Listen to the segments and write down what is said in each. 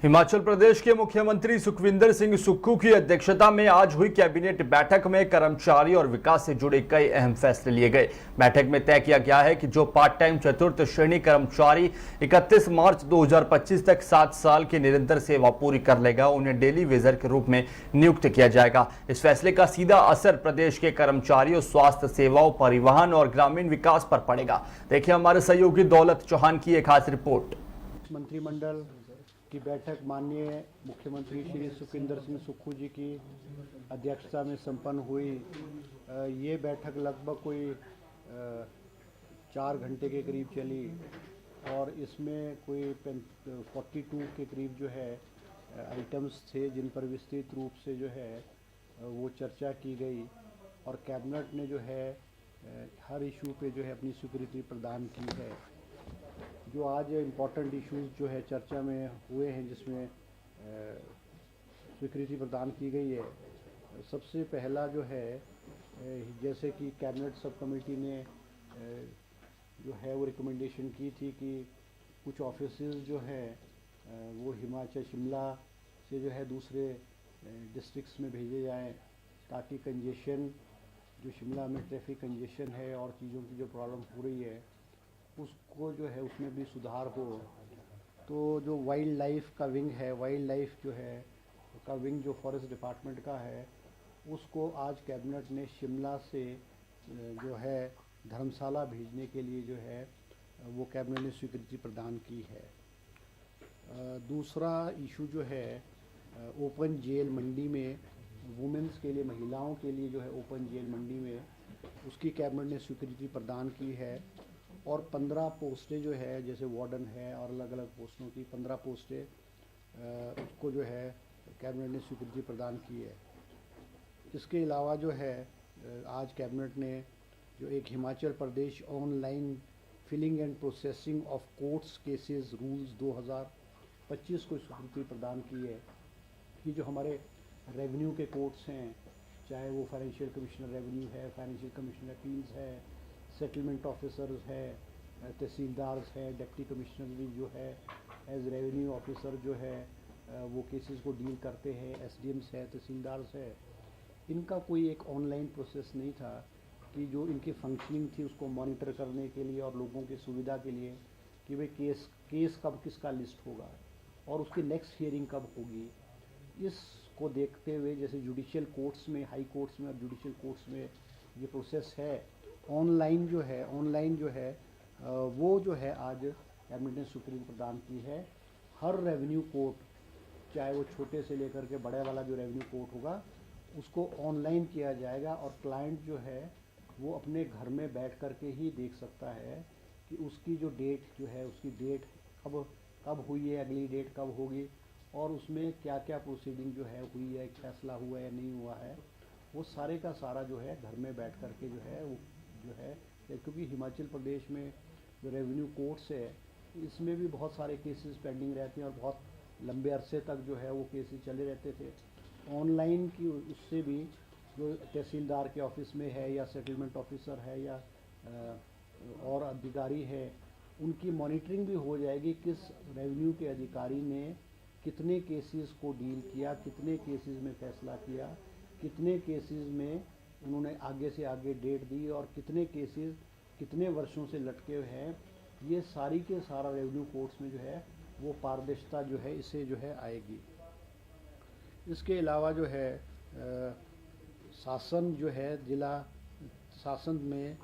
हिमाचल प्रदेश के मुख्यमंत्री सुखविंदर सिंह सुक्खू की अध्यक्षता में आज हुई कैबिनेट बैठक में कर्मचारी और विकास से जुड़े कई अहम फैसले लिए गए। बैठक में तय किया गया है कि जो पार्ट टाइम चतुर्थ श्रेणी कर्मचारी 31 मार्च 2025 तक 7 साल की निरंतर सेवा पूरी कर लेगा, उन्हें डेली वेजर के रूप में नियुक्त किया जाएगा। इस फैसले का सीधा असर प्रदेश के कर्मचारियों, स्वास्थ्य सेवाओं, परिवहन और ग्रामीण विकास पर पड़ेगा। देखिए हमारे सहयोगी दौलत चौहान की एक खास रिपोर्ट। मंत्रिमंडल की बैठक माननीय मुख्यमंत्री श्री सुखविंदर सिंह सुक्खू जी की अध्यक्षता में संपन्न हुई। ये बैठक लगभग कोई 4 घंटे के करीब चली और इसमें कोई 42 के करीब जो है आइटम्स थे जिन पर विस्तृत रूप से जो है वो चर्चा की गई और कैबिनेट ने जो है हर इशू पे जो है अपनी स्वीकृति प्रदान की है। जो आज इम्पॉर्टेंट इश्यूज जो है चर्चा में हुए हैं जिसमें स्वीकृति प्रदान की गई है, सबसे पहला जो है जैसे कि कैबिनेट सब कमेटी ने जो है वो रिकमेंडेशन की थी कि कुछ ऑफिसेज जो है वो हिमाचल शिमला से जो है दूसरे डिस्ट्रिक्ट्स में भेजे जाएं ताकि कंजेशन जो शिमला में ट्रैफिक कंजेशन है और चीज़ों की जो प्रॉब्लम हो रही है उसको जो है उसमें भी सुधार हो। तो जो वाइल्ड लाइफ का विंग है, वाइल्ड लाइफ जो है का विंग जो फॉरेस्ट डिपार्टमेंट का है, उसको आज कैबिनेट ने शिमला से जो है धर्मशाला भेजने के लिए जो है वो कैबिनेट ने स्वीकृति प्रदान की है। दूसरा इशू जो है ओपन जेल मंडी में वुमेंस के लिए, महिलाओं के लिए जो है ओपन जेल मंडी में उसकी कैबिनेट ने स्वीकृति प्रदान की है और 15 पोस्टें जो है जैसे वार्डन है और अलग अलग पोस्टों की 15 पोस्टें उसको जो है कैबिनेट ने स्वीकृति प्रदान की है। इसके अलावा जो है आज कैबिनेट ने जो एक Himachal Pradesh online filing and processing of courts cases rules 2025 को स्वीकृति प्रदान की है कि जो हमारे रेवेन्यू के कोर्ट्स हैं, चाहे वो फाइनेंशियल कमिश्नर रेवेन्यू है, फाइनेंशियल कमिश्नर अपील्स है, सेटलमेंट ऑफिसर्स है, तहसीलदार्स है, डिप्टी कमिश्नर भी जो है एज रेवेन्यू ऑफिसर जो है वो केसेस को डील करते हैं, एसडीएम्स है, तहसीलदार्स है, इनका कोई एक ऑनलाइन प्रोसेस नहीं था कि जो इनकी फंक्शनिंग थी उसको मॉनिटर करने के लिए और लोगों की सुविधा के लिए कि भाई केस कब किसका लिस्ट होगा और उसकी नेक्स्ट हियरिंग कब होगी। इसको देखते हुए जैसे जुडिशियल कोर्ट्स में, हाई कोर्ट्स में और जुडिशियल कोर्ट्स में ये प्रोसेस है ऑनलाइन जो है वो जो है आज कैबिनेट ने स्वीकृति प्रदान की है। हर रेवेन्यू कोर्ट, चाहे वो छोटे से लेकर के बड़े वाला जो रेवेन्यू कोर्ट होगा उसको ऑनलाइन किया जाएगा और क्लाइंट जो है वो अपने घर में बैठ कर के ही देख सकता है कि उसकी जो डेट जो है उसकी डेट कब हुई है, अगली डेट कब होगी और उसमें क्या क्या प्रोसीडिंग जो है हुई है, फैसला हुआ है नहीं हुआ है, वो सारे का सारा जो है घर में बैठ कर के जो है वो जो है, क्योंकि हिमाचल प्रदेश में जो रेवेन्यू कोर्ट्स है इसमें भी बहुत सारे केसेस पेंडिंग रहते हैं और बहुत लंबे अरसे तक जो है वो केसेस चले रहते थे। ऑनलाइन की उससे भी जो तहसीलदार के ऑफिस में है या सेटलमेंट ऑफिसर है या और अधिकारी है, उनकी मॉनिटरिंग भी हो जाएगी किस रेवेन्यू के अधिकारी ने कितने केसेस को डील किया, कितने केसेस में फैसला किया, कितने केसेस में उन्होंने आगे से आगे डेट दी और कितने केसेस कितने वर्षों से लटके हुए हैं। ये सारी के सारा रेवेन्यू कोर्ट्स में जो है वो पारदर्शिता जो है इससे जो है आएगी। इसके अलावा जो है शासन जो है जिला शासन में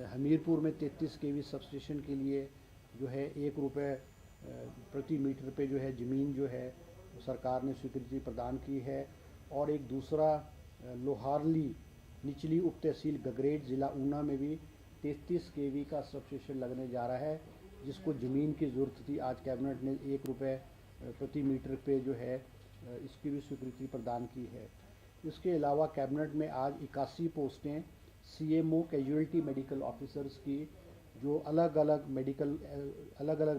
हमीरपुर में 33 केवी सबस्टेशन के लिए जो है ₹1 प्रति मीटर पे जो है ज़मीन जो है सरकार ने स्वीकृति प्रदान की है और एक दूसरा लोहारली निचली उप तहसील गगरेट ज़िला ऊना में भी 33 केवी का सबस्टेशन लगने जा रहा है जिसको ज़मीन की ज़रूरत थी। आज कैबिनेट ने ₹1 प्रति मीटर पे जो है इसकी भी स्वीकृति प्रदान की है। इसके अलावा कैबिनेट में आज 81 पोस्टें सीएमओ कैजुअल्टी मेडिकल ऑफिसर्स की जो अलग अलग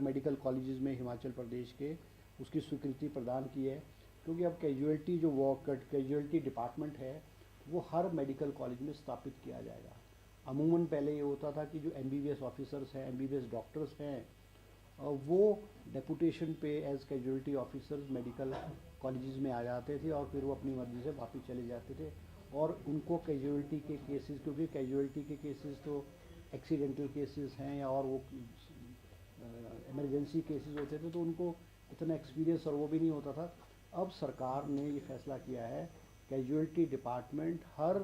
मेडिकल कॉलेजेस में हिमाचल प्रदेश के उसकी स्वीकृति प्रदान की है, क्योंकि अब कैजुअल्टी जो कैजुअल्टी डिपार्टमेंट है वो हर मेडिकल कॉलेज में स्थापित किया जाएगा। अमूमन पहले ये होता था कि जो एमबीबीएस ऑफिसर्स हैं, एमबीबीएस डॉक्टर्स हैं, वो डेपुटेशन पे as casualty officers medical colleges में आ जाते थे और फिर वो अपनी मर्जी से वापस चले जाते थे। और उनको कैजुअलिटी के केसेस, क्योंकि कैजुअलिटी के केसेस तो एक्सीडेंटल केसेस हैं या और वो इमरजेंसी केसेस होते थे, तो उनको इतना एक्सपीरियंस और वो भी नहीं होता था। अब सरकार ने ये फैसला किया है कैजुअलिटी डिपार्टमेंट हर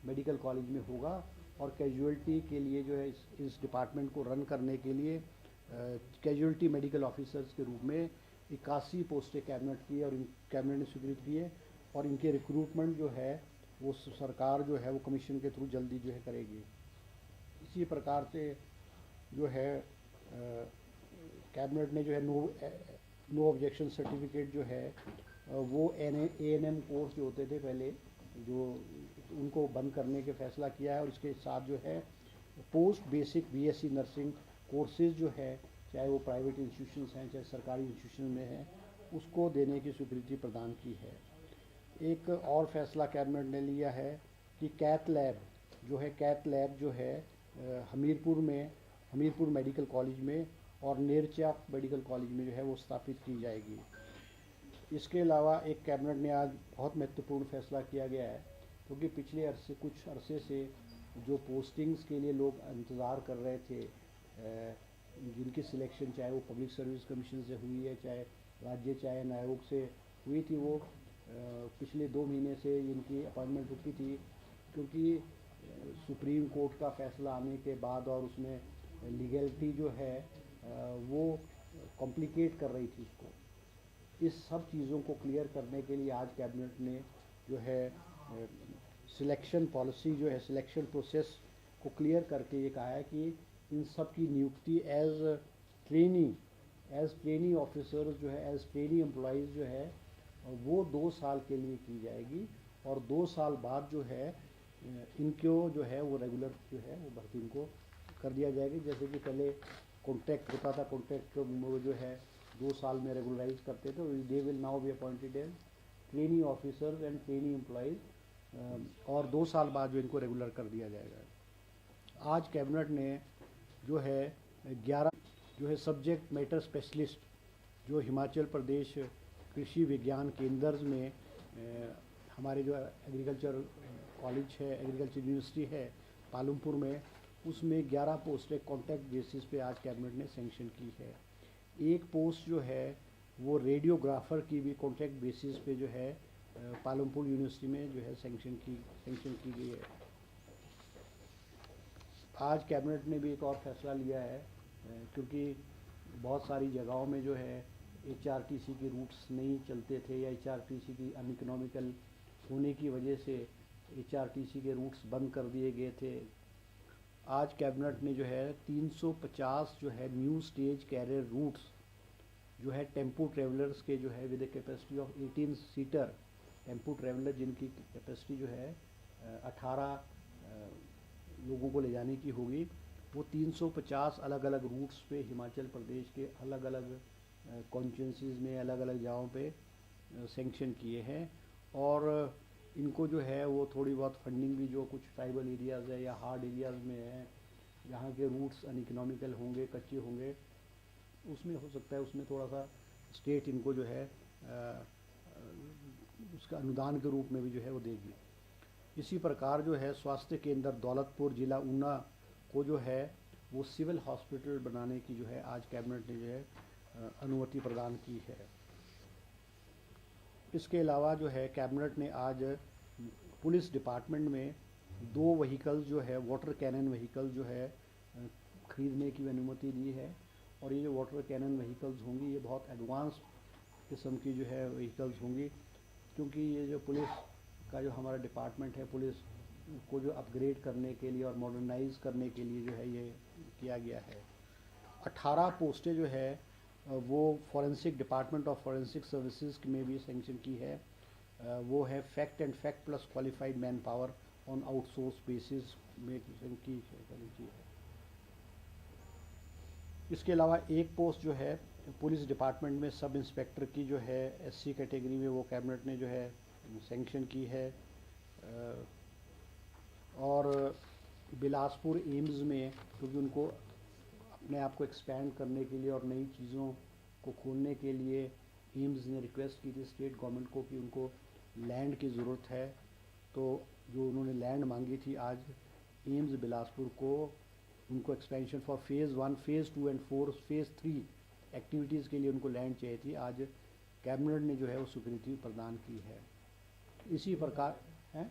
मेडिकल कॉलेज में होगा और कैजुअलिटी के लिए जो है इस डिपार्टमेंट को रन करने के लिए कैजुअलिटी मेडिकल ऑफिसर्स के रूप में 81 पोस्टें कैबिनेट की है और कैबिनेट ने स्वीकृत की है और इनके रिक्रूटमेंट जो है वो सरकार जो है वो कमीशन के थ्रू जल्दी जो है करेगी। इसी प्रकार से जो है कैबिनेट ने जो है नो ऑब्जेक्शन सर्टिफिकेट जो है वो ANM कोर्स जो होते थे पहले, जो उनको बंद करने के फैसला किया है। और इसके साथ जो है post basic BSc nursing courses जो है, चाहे वो प्राइवेट इंस्टीट्यूशंस हैं चाहे सरकारी इंस्टीट्यूशन में हैं, उसको देने की स्वीकृति प्रदान की है। एक और फैसला कैबिनेट ने लिया है कि कैथ लैब जो है हमीरपुर मेडिकल कॉलेज में और नेरचा मेडिकल कॉलेज में जो है वो स्थापित की जाएगी। इसके अलावा एक कैबिनेट ने आज बहुत महत्वपूर्ण फैसला किया गया है, क्योंकि पिछले कुछ अरसे से जो पोस्टिंग्स के लिए लोग इंतज़ार कर रहे थे, जिनकी सिलेक्शन चाहे वो पब्लिक सर्विस कमीशन से हुई है, चाहे राज्य चयन आयोग से हुई थी, वो पिछले 2 महीने से इनकी अपॉइंटमेंट रुकी थी, क्योंकि सुप्रीम कोर्ट का फैसला आने के बाद और उसमें लीगैलिटी जो है वो कॉम्प्लिकेट कर रही थी उसको। इस सब चीज़ों को क्लियर करने के लिए आज कैबिनेट ने जो है सिलेक्शन पॉलिसी जो है, सिलेक्शन प्रोसेस को क्लियर करके ये कहा है कि इन सब की नियुक्ति एज ट्रेनी ऑफिसर्स जो है, एज ट्रेनी एम्प्लॉइज़ जो है वो 2 साल के लिए की जाएगी और 2 साल बाद जो है इनको जो है वो रेगुलर जो है वो भर्ती इनको कर दिया जाएगी। जैसे कि पहले कॉन्ट्रैक्ट होता था, कॉन्ट्रैक्ट वो जो है 2 साल में रेगुलराइज करते थे। They will now be appointed as trainee officers and trainee employees और 2 साल बाद जो इनको रेगुलर कर दिया जाएगा। आज कैबिनेट ने जो है 11 जो है सब्जेक्ट मैटर स्पेशलिस्ट जो हिमाचल प्रदेश कृषि विज्ञान केंद्र में हमारे जो एग्रीकल्चर कॉलेज है, एग्रीकल्चर यूनिवर्सिटी है पालमपुर में, उसमें 11 पोस्टें कॉन्ट्रैक्ट बेसिस पे आज कैबिनेट ने सेंक्शन की है। एक पोस्ट जो है वो रेडियोग्राफर की भी कॉन्ट्रैक्ट बेसिस पे जो है पालमपुर यूनिवर्सिटी में जो है सेंक्शन की गई है। आज कैबिनेट ने भी एक और फैसला लिया है, क्योंकि बहुत सारी जगहों में जो है HRTC के रूट्स नहीं चलते थे या HRTC की अनइकोनॉमिकल होने की वजह से HRTC के रूट्स बंद कर दिए गए थे। आज कैबिनेट ने जो है 350 जो है न्यू स्टेज कैरियर रूट्स जो है टेम्पो ट्रेवलर्स के जो है with a capacity of 18 seater tempo traveller, जिनकी कैपेसिटी जो है 18 लोगों को ले जाने की होगी, वो 350 अलग अलग रूट्स पे हिमाचल प्रदेश के अलग अलग कॉन्स्टिट्यूंसीज में अलग अलग जगहों पे सेंक्शन किए हैं। और इनको जो है वो थोड़ी बहुत फंडिंग भी जो कुछ ट्राइबल एरियाज़ है या हार्ड एरियाज़ में है, जहाँ के रूट्स अनइकोनॉमिकल होंगे, कच्चे होंगे, उसमें हो सकता है उसमें थोड़ा सा स्टेट इनको जो है उसका अनुदान के रूप में भी जो है वो देगी। इसी प्रकार जो है स्वास्थ्य केंद्र दौलतपुर जिला ऊना को जो है वो सिविल हॉस्पिटल बनाने की जो है आज कैबिनेट ने जो है अनुमति प्रदान की है। इसके अलावा जो है कैबिनेट ने आज पुलिस डिपार्टमेंट में 2 व्हीकल्स जो है वाटर कैनन व्हीकल जो है खरीदने की अनुमति दी है। और ये जो वाटर कैनन व्हीकल्स होंगी ये बहुत एडवांस किस्म की जो है व्हीकल्स होंगी, क्योंकि ये जो पुलिस का जो हमारा डिपार्टमेंट है, पुलिस को जो अपग्रेड करने के लिए और मॉडर्नाइज करने के लिए जो है ये किया गया है। 18 पोस्टें जो है वो forensic department of forensic services में भी सेंक्शन की है। वो है fact plus qualified man power on outsource basis में की है। इसके अलावा एक पोस्ट जो है पुलिस डिपार्टमेंट में सब इंस्पेक्टर की जो है SC कैटेगरी में, वो कैबिनेट ने जो है सेंक्शन की है। और बिलासपुर एम्स में, क्योंकि उनको अपने आप को एक्सपेंड करने के लिए और नई चीज़ों को खोलने के लिए एम्स ने रिक्वेस्ट की थी स्टेट गवर्नमेंट को कि उनको लैंड की ज़रूरत है। तो जो उन्होंने लैंड मांगी थी, आज एम्स बिलासपुर को उनको expansion for phase 1, phase 2 and phase 3 activities के लिए उनको लैंड चाहिए थी। आज कैबिनेट ने जो है वो स्वीकृति प्रदान की है। इसी प्रकार है,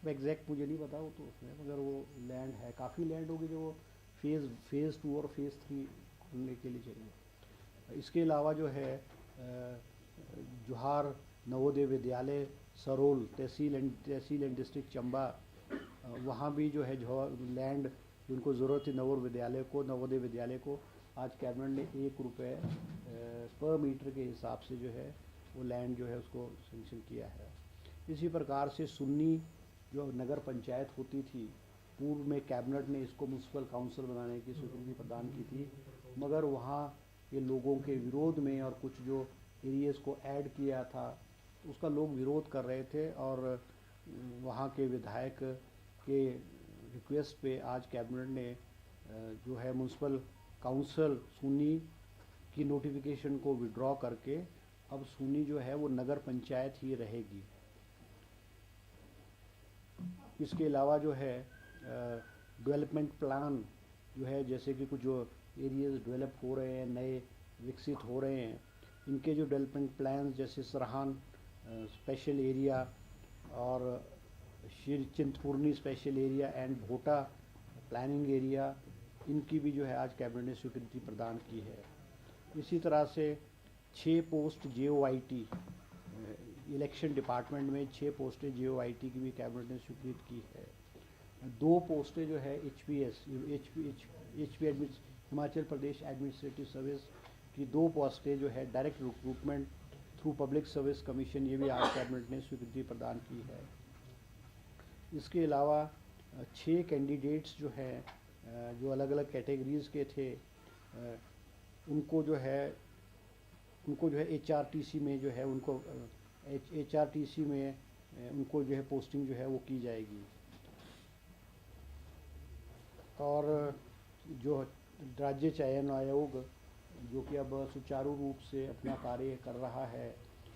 एग्जैक्ट मुझे नहीं पता वो तो उसमें, मगर वो लैंड है, काफ़ी लैंड होगी जो वो फेज़ 2 और फेज़ 3 खोलने के लिए चाहिए। इसके अलावा जो है जोहार नवोदय विद्यालय सरोल तहसील एंड डिस्ट्रिक्ट चंबा, वहाँ भी जो है लैंड जिनको ज़रूरत थी नवोदय विद्यालय को आज कैबिनेट ने ₹1 पर मीटर के हिसाब से जो है वो लैंड जो है उसको सेंक्शन किया है। इसी प्रकार से सुन्नी जो नगर पंचायत होती थी, पूर्व में कैबिनेट ने इसको म्यूनसिपल काउंसिल बनाने की स्वीकृति प्रदान की थी, मगर वहाँ के लोगों के विरोध में और कुछ जो एरियाज़ को ऐड किया था उसका लोग विरोध कर रहे थे, और वहाँ के विधायक के रिक्वेस्ट पे आज कैबिनेट ने जो है म्यूनसिपल काउंसिल सुन्नी की नोटिफिकेशन को विड्रॉ करके अब सुन्नी जो है वो नगर पंचायत ही रहेगी। इसके अलावा जो है डेवलपमेंट प्लान जो है, जैसे कि कुछ जो एरियाज़ डेवलप हो रहे हैं, नए विकसित हो रहे हैं, इनके जो डेवलपमेंट प्लान जैसे सरहान स्पेशल एरिया और Shri Chintpurni special area and Bhota planning area, इनकी भी जो है आज कैबिनेट ने स्वीकृति प्रदान की है। इसी तरह से 6 पोस्ट JOIT इलेक्शन डिपार्टमेंट में 6 पोस्टें JOIT की भी कैबिनेट ने स्वीकृत की है। 2 पोस्टें जो है HPS Himachal Pradesh administrative service की 2 पोस्टें जो है direct recruitment through public service commission, ये भी आज कैबिनेट ने स्वीकृति प्रदान की है। इसके अलावा 6 कैंडिडेट्स जो हैं जो अलग अलग कैटेगरीज़ के थे, उनको जो है HRTC में जो है उनको HRTC में उनको जो है पोस्टिंग जो है वो की जाएगी। और जो राज्य चयन आयोग जो कि अब सुचारू रूप से अपना कार्य कर रहा है,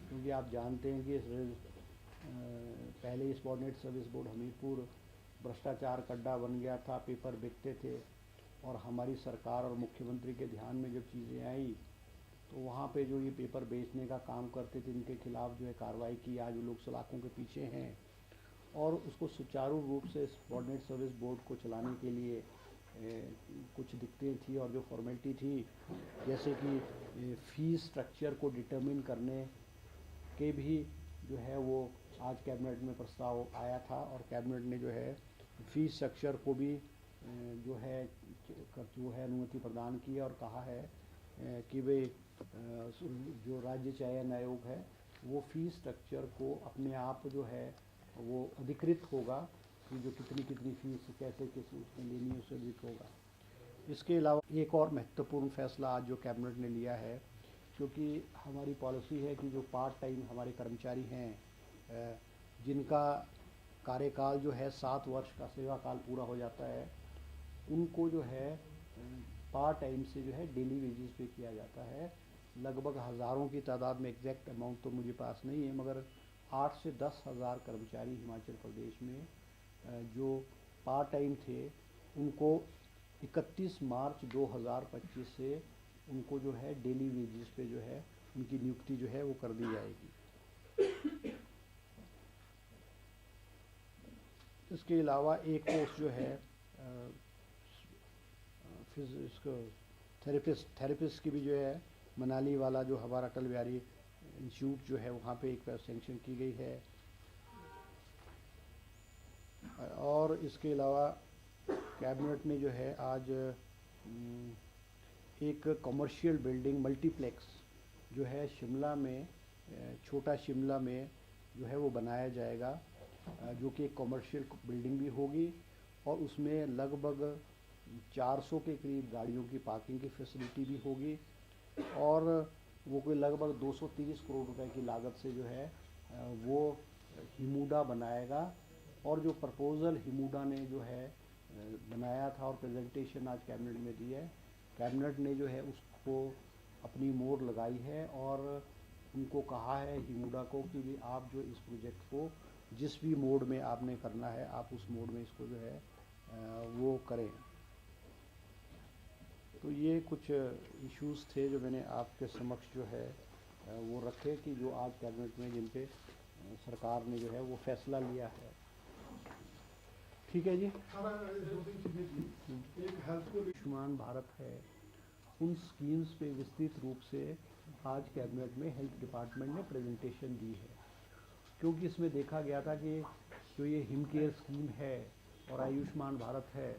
क्योंकि आप जानते हैं कि पहले सबॉर्डिनेट सर्विस बोर्ड हमीरपुर भ्रष्टाचार का अड्डा बन गया था, पेपर बिकते थे, और हमारी सरकार और मुख्यमंत्री के ध्यान में जब चीज़ें आई तो वहाँ पे जो ये पेपर बेचने का काम करते थे इनके खिलाफ जो है कार्रवाई की। आज वो लोग सलाखों के पीछे हैं, और उसको सुचारू रूप से सबॉर्डिनेट सर्विस बोर्ड को चलाने के लिए कुछ दिक्कतें थी, और जो फॉर्मेलिटी थी जैसे कि फ़ीस स्ट्रक्चर को डिटरमिन करने के भी जो है वो आज कैबिनेट में प्रस्ताव आया था, और कैबिनेट ने जो है फ़ीस स्ट्रक्चर को भी जो है अनुमति प्रदान की और कहा है कि वे जो राज्य चयन आयोग है वो फ़ीस स्ट्रक्चर को अपने आप जो है वो अधिकृत होगा कि जो कितनी फ़ीस कैसे किस उसमें लेनी है उससे अधिक होगा। इसके अलावा एक और महत्वपूर्ण फैसला आज जो कैबिनेट ने लिया है, क्योंकि हमारी पॉलिसी है कि जो पार्ट टाइम हमारे कर्मचारी हैं जिनका कार्यकाल जो है 7 वर्ष का सेवा काल पूरा हो जाता है, उनको जो है पार्ट टाइम से जो है डेली वेजेस पे किया जाता है। लगभग हज़ारों की तादाद में, एग्जैक्ट अमाउंट तो मुझे पास नहीं है, मगर 8 से 10 हज़ार कर्मचारी हिमाचल प्रदेश में जो पार्ट टाइम थे उनको 31 मार्च 2025 से उनको जो है डेली वेजेस पे जो है उनकी नियुक्ति जो है वो कर दी जाएगी। इसके अलावा एक पोस्ट जो है इसको थेरेपिस्ट की भी जो है मनाली वाला जो हमारा अटल बिहारी इंस्टीट्यूट जो है वहाँ पे एक सेंक्शन की गई है। और इसके अलावा कैबिनेट ने जो है आज एक कमर्शियल बिल्डिंग मल्टीप्लेक्स जो है शिमला में, छोटा शिमला में जो है वो बनाया जाएगा, जो कि एक कमर्शियल बिल्डिंग भी होगी, और उसमें लगभग 400 के करीब गाड़ियों की पार्किंग की फैसिलिटी भी होगी, और वो कोई लगभग 230 करोड़ रुपए की लागत से जो है वो हिमुडा बनाएगा। और जो प्रपोज़ल हिमुडा ने जो है बनाया था और प्रेजेंटेशन आज कैबिनेट में दी है। कैबिनेट ने जो है उसको अपनी मोहर लगाई है और उनको कहा है हिमुडा को कि भी आप जो इस प्रोजेक्ट को जिस भी मोड में आपने करना है आप उस मोड में इसको जो है वो करें। तो ये कुछ इश्यूज़ थे जो मैंने आपके समक्ष जो है वो रखे कि जो आज कैबिनेट में जिन पे सरकार ने जो है वो फैसला लिया है। ठीक है जी। एक हेल्थ को आयुष्मान भारत है, उन स्कीम्स पे विस्तृत रूप से आज कैबिनेट में हेल्थ डिपार्टमेंट ने प्रेजेंटेशन दी है, क्योंकि इसमें देखा गया था कि जो ये हिम केयर स्कीम है और आयुष्मान भारत है,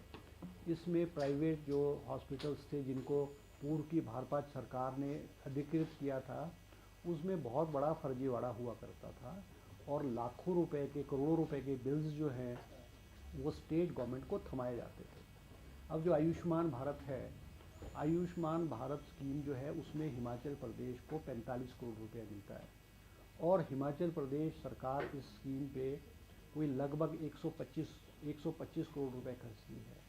इसमें प्राइवेट जो हॉस्पिटल्स थे जिनको पूर्व की भारत सरकार ने अधिकृत किया था, उसमें बहुत बड़ा फर्जीवाड़ा हुआ करता था और लाखों रुपए के करोड़ों रुपए के बिल्स जो हैं वो स्टेट गवर्नमेंट को थमाए जाते थे। अब जो आयुष्मान भारत है, आयुष्मान भारत स्कीम जो है उसमें हिमाचल प्रदेश को 45 करोड़ रुपया मिलता है और हिमाचल प्रदेश सरकार इस स्कीम पे कोई लगभग 125 करोड़ रुपए खर्चती है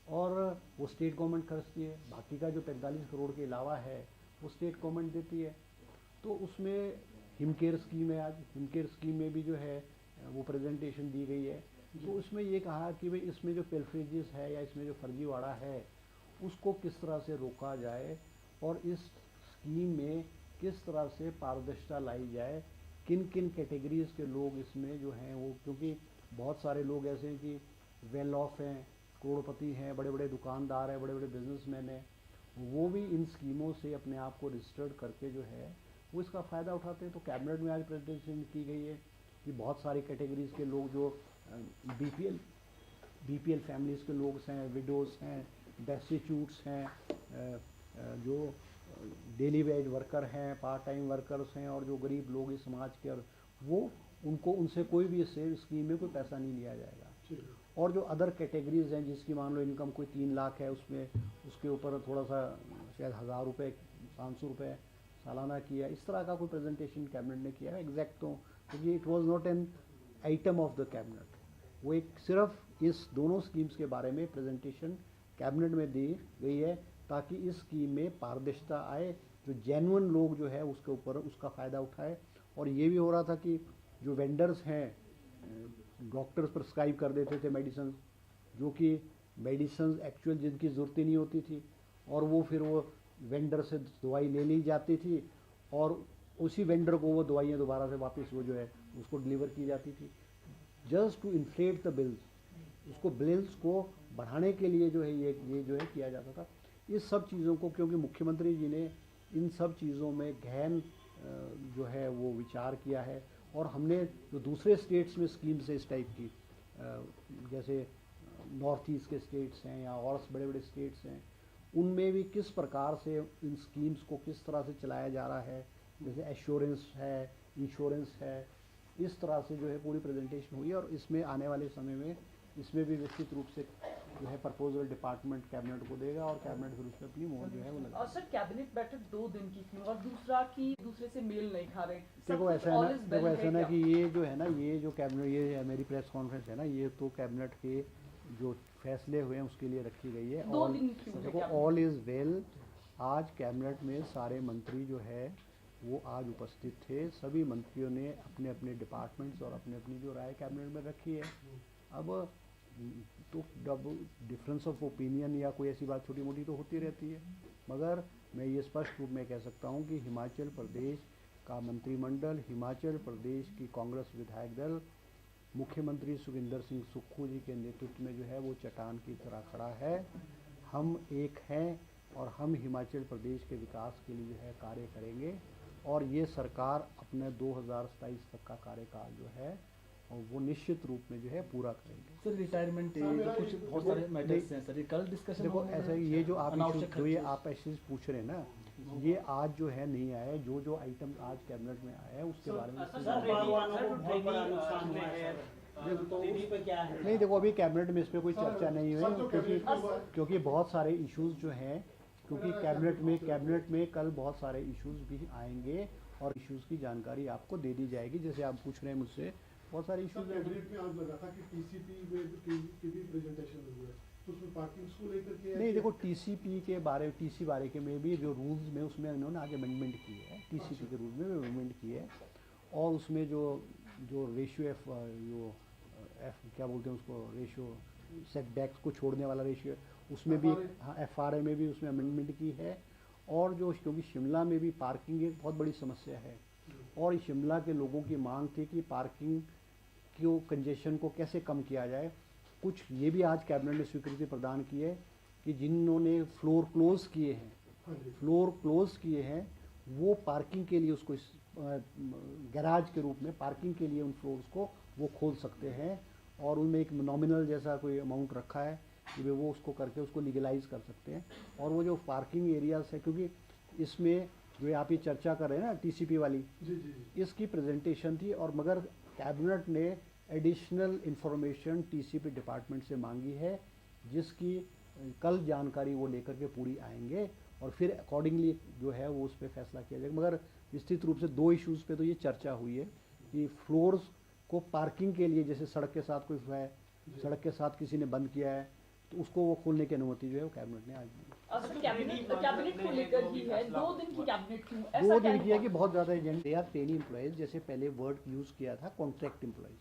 और वो स्टेट गवर्नमेंट खर्चती है। बाकी का जो 45 करोड़ के अलावा है वो स्टेट गवर्नमेंट देती है। तो उसमें हिम केयर स्कीम है, आज हिम केयर स्कीम में भी जो है वो प्रेजेंटेशन दी गई है। तो उसमें ये कहा कि भाई इसमें जो पेल्फ्रेजेस है या इसमें जो फर्जीवाड़ा है उसको किस तरह से रोका जाए और इस स्कीम में किस तरह से पारदर्शिता लाई जाए, किन किन कैटेगरीज के लोग इसमें जो हैं वो, क्योंकि बहुत सारे लोग ऐसे हैं कि वेल ऑफ हैं, करोड़पति हैं, बड़े बड़े दुकानदार हैं, बड़े बड़े बिजनेसमैन हैं, वो भी इन स्कीमों से अपने आप को रजिस्टर्ड करके जो है वो इसका फ़ायदा उठाते हैं। तो कैबिनेट में आज प्रेजेंटेशन की गई है कि बहुत सारी कैटेगरीज के लोग जो बीपीएल फैमिलीज़ के लोग हैं, विडोज़ हैं, डेस्टिट्यूट्स हैं, जो डेली वेज वर्कर हैं, पार्ट टाइम वर्कर्स हैं और जो गरीब लोग इस समाज के, और वो उनको उनसे कोई भी इससे स्कीम में कोई पैसा नहीं लिया जाएगा। और जो अदर कैटेगरीज हैं जिसकी मान लो इनकम कोई 3 लाख है, उसमें उसके ऊपर थोड़ा सा शायद 1000 रुपये 500 रुपये सालाना किया, इस तरह का कोई प्रेजेंटेशन कैबिनेट ने किया है एग्जैक्ट। तो क्योंकि it was not an item of the cabinet, वो एक सिर्फ इस दोनों स्कीम्स के बारे में प्रेजेंटेशन कैबिनेट में दी गई है ताकि इस स्कीम में पारदर्शिता आए, जो जेन्युइन लोग जो है उसके ऊपर उसका फ़ायदा उठाए। और ये भी हो रहा था कि जो वेंडर्स हैं, डॉक्टर्स प्रिस्क्राइब कर देते थे मेडिसिन, जो कि मेडिसिन एक्चुअल जिनकी ज़रूरत ही नहीं होती थी, और वो फिर वो वेंडर से दवाई ले ली जाती थी और उसी वेंडर को वो दवाइयाँ दोबारा से वापस वो जो है उसको डिलीवर की जाती थी, just to inflate the bills, उसको बिल्स को बढ़ाने के लिए जो है ये जो है किया जाता था। इस सब चीज़ों को, क्योंकि मुख्यमंत्री जी ने इन सब चीज़ों में गहन जो है वो विचार किया है, और हमने जो दूसरे स्टेट्स में स्कीम्स है इस टाइप की, जैसे नॉर्थ ईस्ट के स्टेट्स हैं या और बड़े बड़े स्टेट्स हैं, उनमें भी किस प्रकार से इन स्कीम्स को किस तरह से चलाया जा रहा है, जैसे एश्योरेंस है, इंश्योरेंस है, इस तरह से जो है पूरी प्रेजेंटेशन हुई है। और इसमें आने वाले समय में इसमें भी विस्तृत रूप से जो है प्रपोजल डिपार्टमेंट कैबिनेट को देगा और कैबिनेट फिर उसमें अपनी मोहर जो है वो लगाएगा। और सर कैबिनेट बैठक 2 दिन की थी और दूसरा कि दूसरे से मेल नहीं खा रहे। देखो ऐसा है ना, कि ये जो है ना, ये जो कैबिनेट, ये मेरी प्रेस कॉन्फ्रेंस है ना, ये तो कैबिनेट के जो फैसले हुए हैं उसके लिए रखी गई है। 2 दिन क्यों? देखो ऑल इज़ वेल, आज कैबिनेट में सारे मंत्री जो है वो आज उपस्थित थे, सभी मंत्रियों ने अपने अपने डिपार्टमेंट्स और अपनी अपनी जो राय कैबिनेट में रखी है। अब तो डिफरेंस ऑफ ओपिनियन या कोई ऐसी बात छोटी मोटी तो होती रहती है, मगर मैं ये स्पष्ट रूप में कह सकता हूँ कि हिमाचल प्रदेश का मंत्रिमंडल, हिमाचल प्रदेश की कांग्रेस विधायक दल, मुख्यमंत्री सुखविंदर सिंह सुक्खू जी के नेतृत्व में जो है वो चट्टान की तरह खड़ा है। हम एक हैं और हम हिमाचल प्रदेश के विकास के लिए जो है कार्य करेंगे, और ये सरकार अपने 2027 तक का कार्यकाल जो है और वो निश्चित रूप में जो है पूरा करेंगे। सर रिटायरमेंट एज कुछ बहुत सारे मैटर्स हैं सर, ये कल डिस्कशन देखो ऐसा ये जो आप ऐसे पूछ रहे हैं ना, ये आज जो है नहीं आया, जो आइटम आज कैबिनेट में आया है उसके बारे में नहीं। देखो अभी कैबिनेट में इस पर कोई चर्चा नहीं हुई, क्योंकि बहुत सारे इश्यूज जो हैं, क्योंकि कैबिनेट में कल बहुत सारे इश्यूज भी आएंगे और इश्यूज की जानकारी आपको दे दी जाएगी। जैसे आप पूछ रहे हैं मुझसे बहुत सारे इश्यूज हैं। कैबिनेट में आज लगा था कि टीसीपी में की भी प्रेजेंटेशन हुई है, तो उसमें पार्किंग को लेकर के नहीं, देखो टीसीपी के बारे टीसी बारे के में भी जो रूल्स में उसमें इन्होंने आगे अमेंडमेंट की है, टीसीपी के रूल में भी अमेंडमेंट की है। और उसमें जो रेशियो एफ क्या बोलते हैं उसको, रेशियो सेटबैक्स को छोड़ने वाला रेशियो, उसमें भी हाँ FRA में भी उसमें अमेंडमेंट की है। और जो क्योंकि शिमला में भी पार्किंग एक बहुत बड़ी समस्या है, और शिमला के लोगों की मांग थी कि पार्किंग को कंजेशन को कैसे कम किया जाए। कुछ ये भी आज कैबिनेट ने स्वीकृति प्रदान की है कि जिन्होंने फ्लोर क्लोज किए हैं वो पार्किंग के लिए उसको गैराज के रूप में पार्किंग के लिए उन फ्लोर्स को वो खोल सकते हैं, और उनमें एक नॉमिनल जैसा कोई अमाउंट रखा है कि वे वो उसको करके उसको लीगलाइज कर सकते हैं। और वो जो पार्किंग एरियाज है, क्योंकि इसमें जो आप ये चर्चा कर रहे हैं ना टीसीपी वाली, इसकी प्रेजेंटेशन थी, और मगर कैबिनेट ने एडिशनल इंफॉर्मेशन टीसीपी डिपार्टमेंट से मांगी है, जिसकी कल जानकारी वो लेकर के पूरी आएंगे, और फिर अकॉर्डिंगली जो है वो उस पर फैसला किया जाएगा। मगर विस्तृत रूप से 2 इश्यूज़ पे तो ये चर्चा हुई है कि फ्लोर्स को पार्किंग के लिए, जैसे सड़क के साथ कोई है, सड़क के साथ किसी ने बंद किया है, तो उसको वो खोलने की अनुमति जो है वो कैबिनेट ने आज दी। कैबिनेट को लेकर ही है, 2 दिन की कैबिनेट क्यों? 2 दिन की है कि बहुत ज़्यादा agent they are trainee employees, जैसे पहले वर्ड यूज़ किया था कॉन्ट्रैक्ट एम्प्लॉयज़।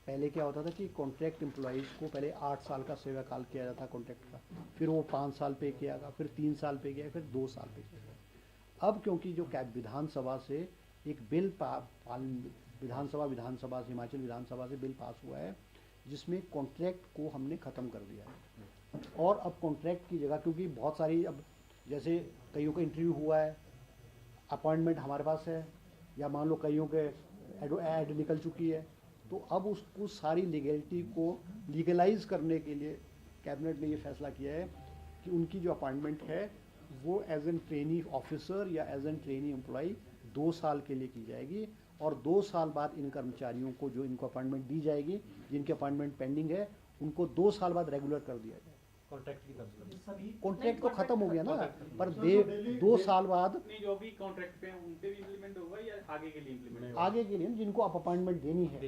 पहले क्या होता था कि कॉन्ट्रैक्ट एम्प्लॉयज़ को पहले 8 साल का सेवा काल किया जाता कॉन्ट्रैक्ट का, फिर वो 5 साल पे किया गया, फिर 3 साल पे किया, फिर 2 साल पे किया गया। अब क्योंकि जो विधानसभा से एक बिल विधानसभा से हिमाचल विधानसभा से बिल पास हुआ है, जिसमें कॉन्ट्रैक्ट को हमने ख़त्म कर दिया है। और अब कॉन्ट्रैक्ट की जगह, क्योंकि बहुत सारी अब जैसे कईयों का इंटरव्यू हुआ है, अपॉइंटमेंट हमारे पास है, या मान लो कईयों के ऐड निकल चुकी है, तो अब उसको सारी लीगलिटी को लीगलाइज करने के लिए कैबिनेट ने ये फैसला किया है कि उनकी जो अपॉइंटमेंट है वो एज एन ट्रेनी ऑफिसर या एज एन ट्रेनी एम्प्लॉय 2 साल के लिए की जाएगी, और 2 साल बाद इन कर्मचारियों को जो इनको अपॉइंटमेंट दी जाएगी, जिनकी अपॉइंटमेंट पेंडिंग है, उनको 2 साल बाद रेगुलर कर दिया जाए। कॉन्ट्रैक्ट तो खत्म हो गया ना, पर 2 साल बाद नहीं, जो भी कॉन्ट्रैक्ट पे हैं उन पे भी इम्प्लीमेंट होगा या आगे के लिए इम्प्लीमेंट होगा? आगे के लिए जिनको आप अपॉइंटमेंट देनी है,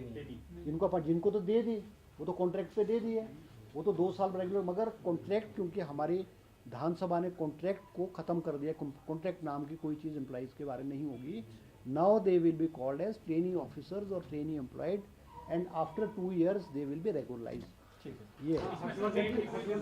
जिनको तो दे दी, वो तो कॉन्ट्रैक्ट पे दे दी है, वो तो 2 साल रेगुलर। मगर कॉन्ट्रैक्ट, क्योंकि हमारी विधानसभा ने कॉन्ट्रैक्ट को ख़त्म कर दिया, कॉन्ट्रैक्ट नाम की कोई चीज़ एम्प्लॉइज़ के बारे में नहीं होगी। Now they will be called as trainee officers और trainee employed, and after 2 years they will be regularised. ये है।